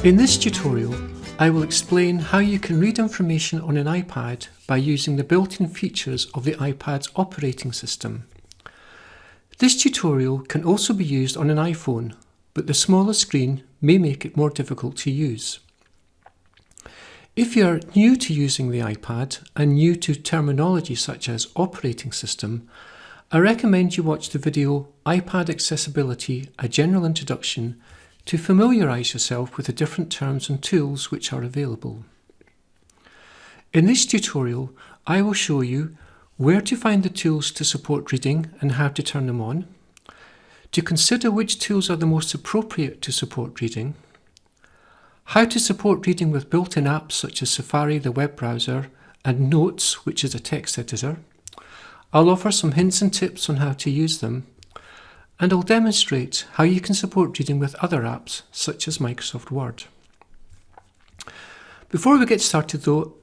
In this tutorial, I will explain how you can read information on an iPad by using the built-in features of the iPad's operating system. This tutorial can also be used on an iPhone, but the smaller screen may make it more difficult to use. If you are new to using the iPad and new to terminology such as operating system, I recommend you watch the video iPad Accessibility, a General Introduction to familiarise yourself with the different terms and tools which are available. In this tutorial, I will show you where to find the tools to support reading and how to turn them on, to consider which tools are the most appropriate to support reading, how to support reading with built-in apps such as Safari, the web browser, and Notes, which is a text editor. I'll offer some hints and tips on how to use them, and I'll demonstrate how you can support reading with other apps such as Microsoft Word. Before we get started though,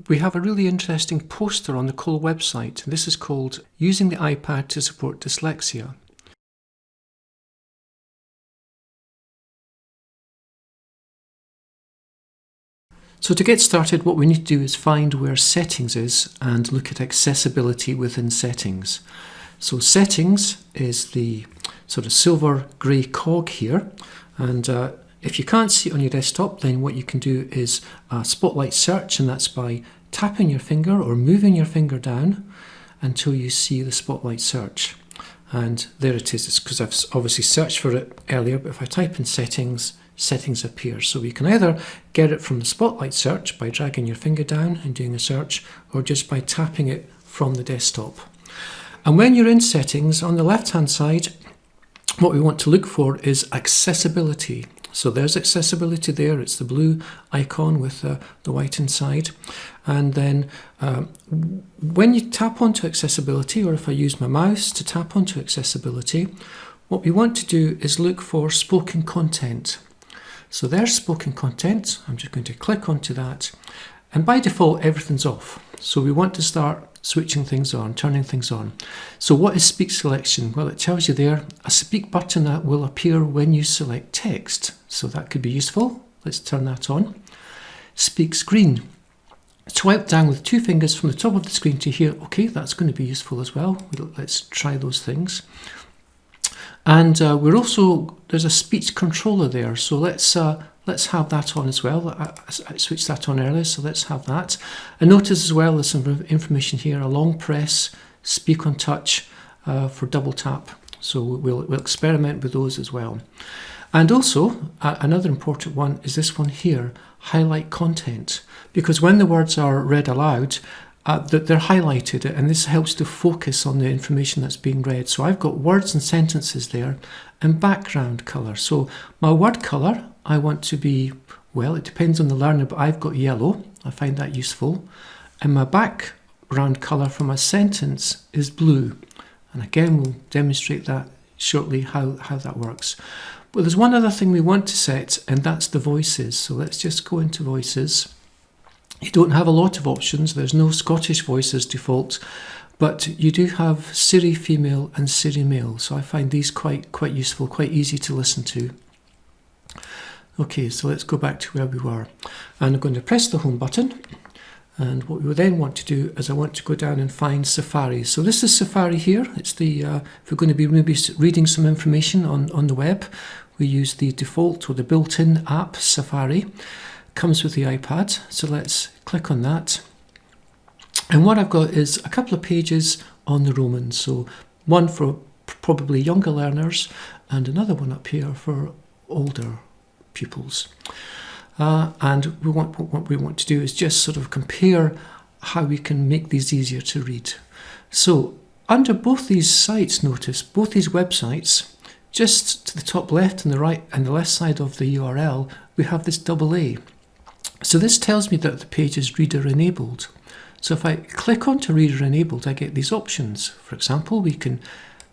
we have a really interesting poster on the Cole website. This is called Using the iPad to Support Dyslexia. So to get started, what we need to do is find where Settings is and look at accessibility within Settings. So Settings is the sort of silver grey cog here, and if you can't see it on your desktop, then what you can do is spotlight search, and that's by tapping your finger or moving your finger down until you see the spotlight search. And there it is. It's because I've obviously searched for it earlier, but if I type in Settings, Settings appears. So we can either get it from the spotlight search by dragging your finger down and doing a search, or just by tapping it from the desktop. And when you're in Settings, on the left hand side, what we want to look for is accessibility. So there's accessibility there, it's the blue icon with the white inside. And then when you tap onto accessibility, or if I use my mouse to tap onto accessibility, what we want to do is look for spoken content. So there's spoken content. I'm just going to click onto that. And by default, everything's off. So we want to start switching things on, turning things on. So what is speak selection? Well, it tells you there, a speak button that will appear when you select text. So that could be useful. Let's turn that on. Speak screen. Swipe down with two fingers from the top of the screen to here. Okay, that's going to be useful as well. Let's try those things. And there's a speech controller there, so let's have that on as well. I switched that on earlier, so let's have that. And notice as well there's some information here, a long press, speak on touch for double tap. So we'll experiment with those as well. And also, another important one is this one here, highlight content. Because when the words are read aloud, they're highlighted, and this helps to focus on the information that's being read. So I've got words and sentences there, and background colour. So my word colour, I want to be, well, it depends on the learner, but I've got yellow. I find that useful. And my background colour for my sentence is blue. And again, we'll demonstrate that shortly, how that works. But there's one other thing we want to set, and that's the voices. So let's just go into voices. You don't have a lot of options. There's no Scottish voices default, but you do have Siri female and Siri male. So I find these quite useful, quite easy to listen to. Okay, so let's go back to where we were. And I'm going to press the home button. And what we then want to do is I want to go down and find Safari. So this is Safari here. It's the if we're going to be maybe reading some information on the web, we use the default or the built-in app Safari. Comes with the iPad, so let's click on that. And what I've got is a couple of pages on the Romans, so one for probably younger learners and another one up here for older pupils. And what we want to do is just sort of compare how we can make these easier to read. So under both these sites, notice both these websites, just to the top left and the right and the left side of the URL, we have this AA. So this tells me that the page is reader enabled. So if I click onto reader enabled, I get these options. For example, we can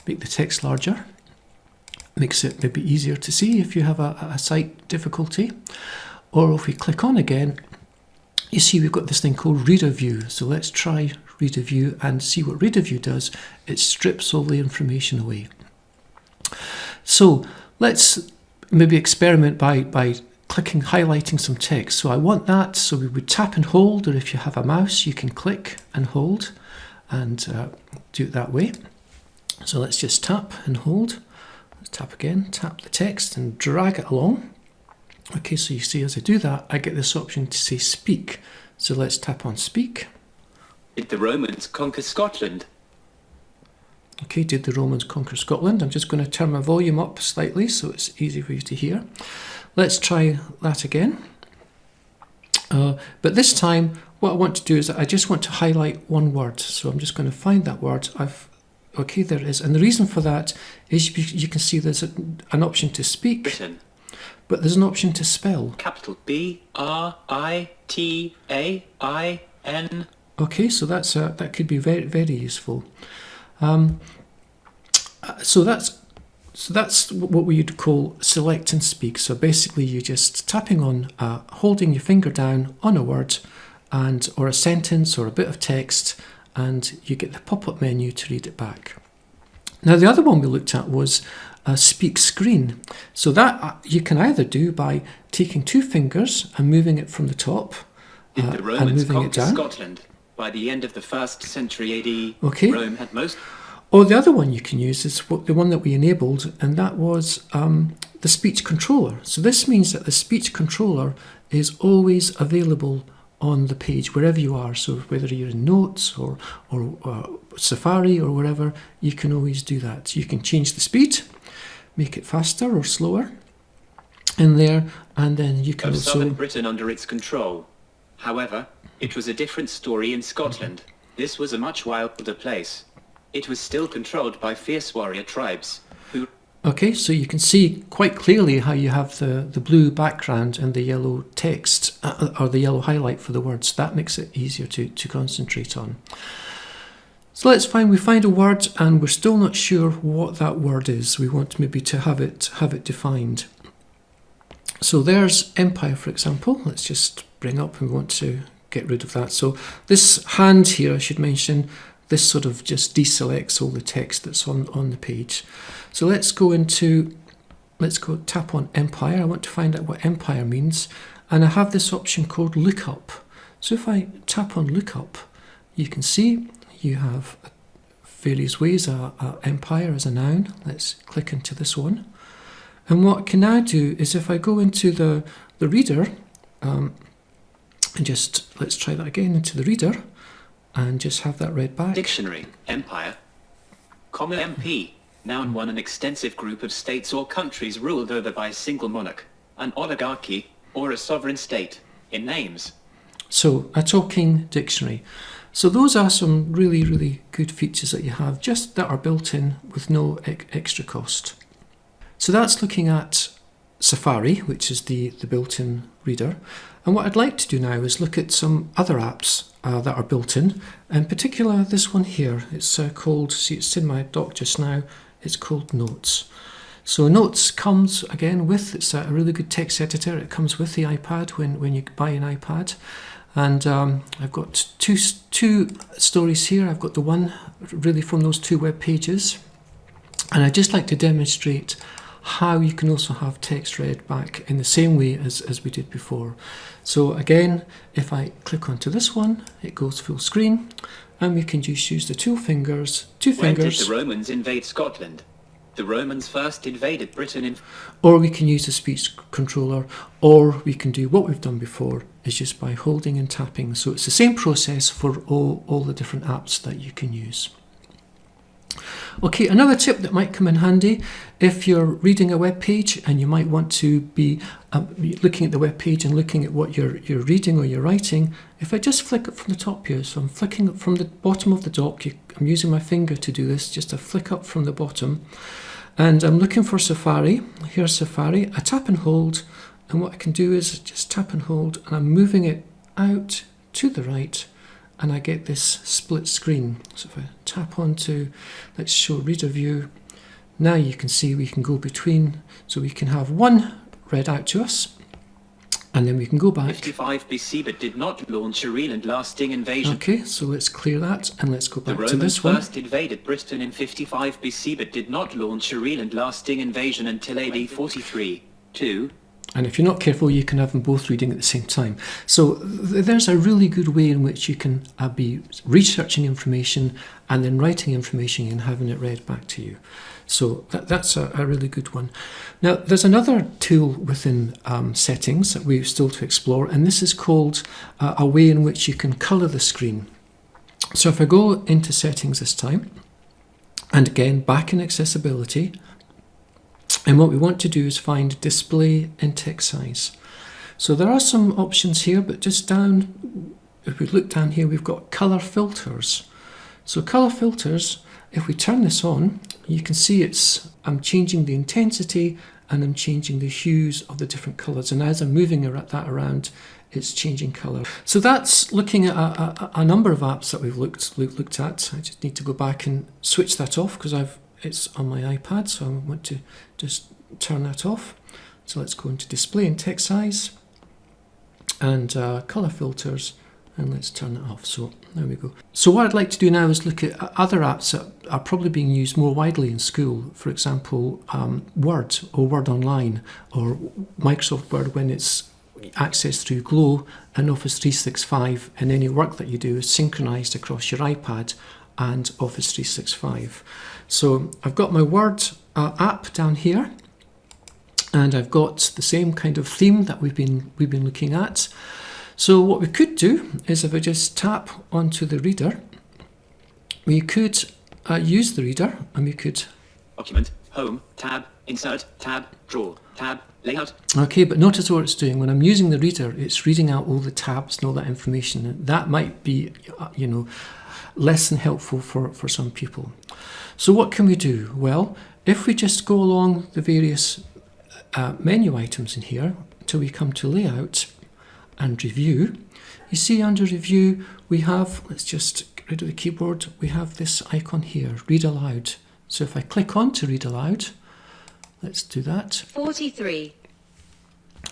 make the text larger. Makes it maybe easier to see if you have a sight difficulty. Or if we click on again, you see we've got this thing called reader view. So let's try reader view and see what reader view does. It strips all the information away. So let's maybe experiment by highlighting some text. So I want that, so we would tap and hold, or if you have a mouse, you can click and hold and do it that way. So let's just tap and hold. Let's tap again, tap the text and drag it along. Okay, so you see as I do that, I get this option to say speak. So let's tap on speak. Did the Romans conquer Scotland? Okay, did the Romans conquer Scotland? I'm just going to turn my volume up slightly so it's easy for you to hear. Let's try that again. But this time, what I want to do is I just want to highlight one word. So I'm just going to find that word. Okay, there it is. And the reason for that is you can see there's an option to speak. Britain. But there's an option to spell. Capital B-R-I-T-A-I-N. Okay, so that could be very, very useful. So that's what we would call select and speak. So basically you're just tapping on, holding your finger down on a word or a sentence or a bit of text, and you get the pop-up menu to read it back. Now the other one we looked at was speak screen. So that you can either do by taking two fingers and moving it from the top Did the and Romans moving it conquer down. Scotland? By the end of the 1st century AD, Okay. Rome had most... Or the other one you can use is the one that we enabled, and that was the speech controller. So this means that the speech controller is always available on the page wherever you are. So whether you're in Notes or Safari or wherever, you can always do that. You can change the speed, make it faster or slower in there, and then you can of also... southern Britain under its control. However, it was a different story in Scotland. This was a much wilder place. It was still controlled by fierce warrior tribes, who... Okay, so you can see quite clearly how you have the blue background and the yellow text, or the yellow highlight for the words. That makes it easier to concentrate on. So we find a word and we're still not sure what that word is. We want maybe to have it defined. So there's empire, for example. Let's just bring up, and we want to get rid of that. So this hand here, I should mention, this sort of just deselects all the text that's on the page. So let's go tap on empire. I want to find out what empire means. And I have this option called lookup. So if I tap on lookup, you can see you have various ways, empire as a noun. Let's click into this one. And what I can now do is if I go into the reader, and let's try that again, into the reader, and just have that read back. Dictionary, empire, comma MP, noun 1, an extensive group of states or countries ruled over by a single monarch, an oligarchy, or a sovereign state, in names. So, a talking dictionary. So those are some really, really good features that you have, just that are built in with no extra cost. So that's looking at Safari, which is the built-in reader. And what I'd like to do now is look at some other apps that are built in particular this one here. It's called, see it's in my dock just now, it's called Notes. So Notes comes again with, it's a really good text editor. It comes with the iPad when you buy an iPad. And I've got two stories here. I've got the one really from those two web pages. And I'd just like to demonstrate how you can also have text read back in the same way as we did before. So again, if I click onto this one, it goes full screen, and we can just use the two fingers. When did the Romans invade Scotland? The Romans first invaded Britain in... Or we can use the speech controller, or we can do what we've done before, is just by holding and tapping. So it's the same process for all the different apps that you can use. Okay, another tip that might come in handy if you're reading a web page and you might want to be looking at the web page and looking at what you're reading or you're writing. If I just flick it from the top here, so I'm flicking it from the bottom of the dock. I'm using my finger to do this, just to flick up from the bottom. And I'm looking for Safari. Here's Safari. I tap and hold, and what I can do is just tap and hold, and I'm moving it out to the right, and I get this split screen. So if I tap onto, let's show reader view, now you can see we can go between, so we can have one read out to us, and then we can go back. 55 BC, but did not launch a real and lasting invasion. Okay, so let's clear that, and let's go back to this one. The Romans first invaded Britain in 55 BC, but did not launch a real and lasting invasion until AD 43. 2. And if you're not careful, you can have them both reading at the same time. So there's a really good way in which you can be researching information and then writing information and having it read back to you. So that's a really good one. Now, there's another tool within settings that we're still to explore, and this is called a way in which you can colour the screen. So if I go into settings this time, and again, back in accessibility, and what we want to do is find display in text size. So there are some options here, but just down, if we look down here, we've got colour filters. So colour filters, if we turn this on, you can see I'm changing the intensity and I'm changing the hues of the different colours. And as I'm moving that around, it's changing colour. So that's looking at a number of apps that we've looked at. I just need to go back and switch that off because it's on my iPad, so I want to just turn that off. So let's go into display and text size and colour filters, and let's turn it off. So there we go. So what I'd like to do now is look at other apps that are probably being used more widely in school. For example, Word or Word Online or Microsoft Word when it's accessed through Glow and Office 365, and any work that you do is synchronised across your iPad and Office 365. So I've got my Word app down here, and I've got the same kind of theme that we've been looking at. So what we could do is if I just tap onto the reader, we could use the reader, and we could Document, Home, Tab, Insert, Tab, Draw, Tab, Layout. Okay, but notice what it's doing. When I'm using the reader, it's reading out all the tabs and all that information. And that might be, less than helpful for some people. So what can we do? Well, if we just go along the various menu items in here until we come to Layout and Review, you see under Review we have, let's just get rid of the keyboard, we have this icon here, Read Aloud. So if I click on to Read Aloud, let's do that. 43.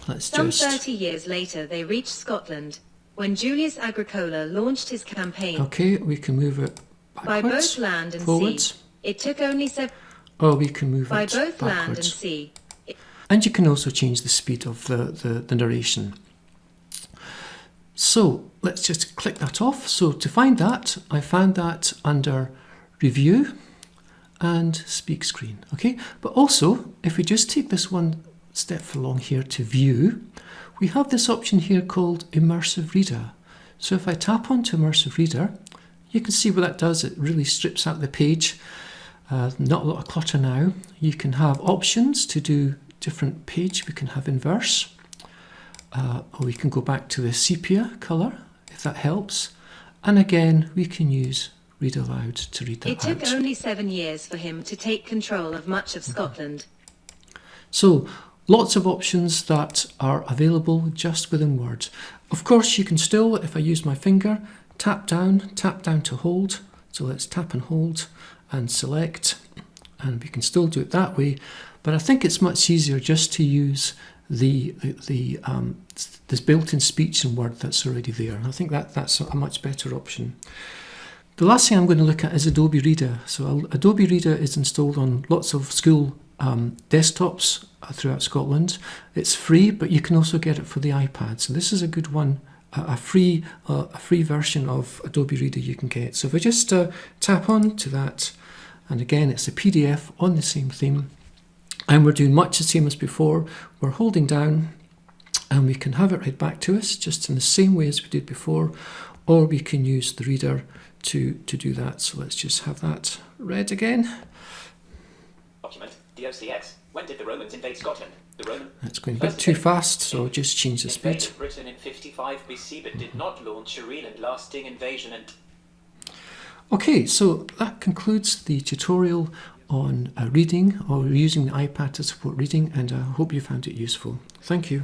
Let's Some just 30 years later, they reached Scotland, when Julius Agricola launched his campaign. Okay, we can move it By backwards, both land and forwards, sea, it took only or we can move by it both backwards. land and sea. And you can also change the speed of the narration. So let's just click that off. So to find that, I found that under Review and Speak Screen. Okay, but also if we just take this one step along here to View, we have this option here called Immersive Reader. So if I tap onto Immersive Reader, you can see what that does. It really strips out the page. Not a lot of clutter now. You can have options to do different page. We can have inverse, or we can go back to the sepia colour if that helps. And again, we can use Read Aloud to read that It took out. only 7 years for him to take control of much of Scotland. So lots of options that are available just within Word. Of course, you can still, if I use my finger, tap down to hold. So let's tap and hold and select, and we can still do it that way. But I think it's much easier just to use this built-in speech in Word that's already there. I think that's a much better option. The last thing I'm going to look at is Adobe Reader. So Adobe Reader is installed on lots of school desktops throughout Scotland. It's free, but you can also get it for the iPad. So this is a good one, a free version of Adobe Reader you can get. So if I just tap on to that, and again it's a PDF on the same theme, and we're doing much the same as before. We're holding down, and we can have it read back to us just in the same way as we did before, or we can use the reader to do that. So let's just have that read again. Document, DOCX. When did the Romans invade Scotland? The Roman... That's going a bit too fast, so just change the speed. Invaded Britain in 55 BC, but did not launch a real and lasting invasion and... Okay, so that concludes the tutorial on reading or using the iPad to support reading, and I hope you found it useful. Thank you.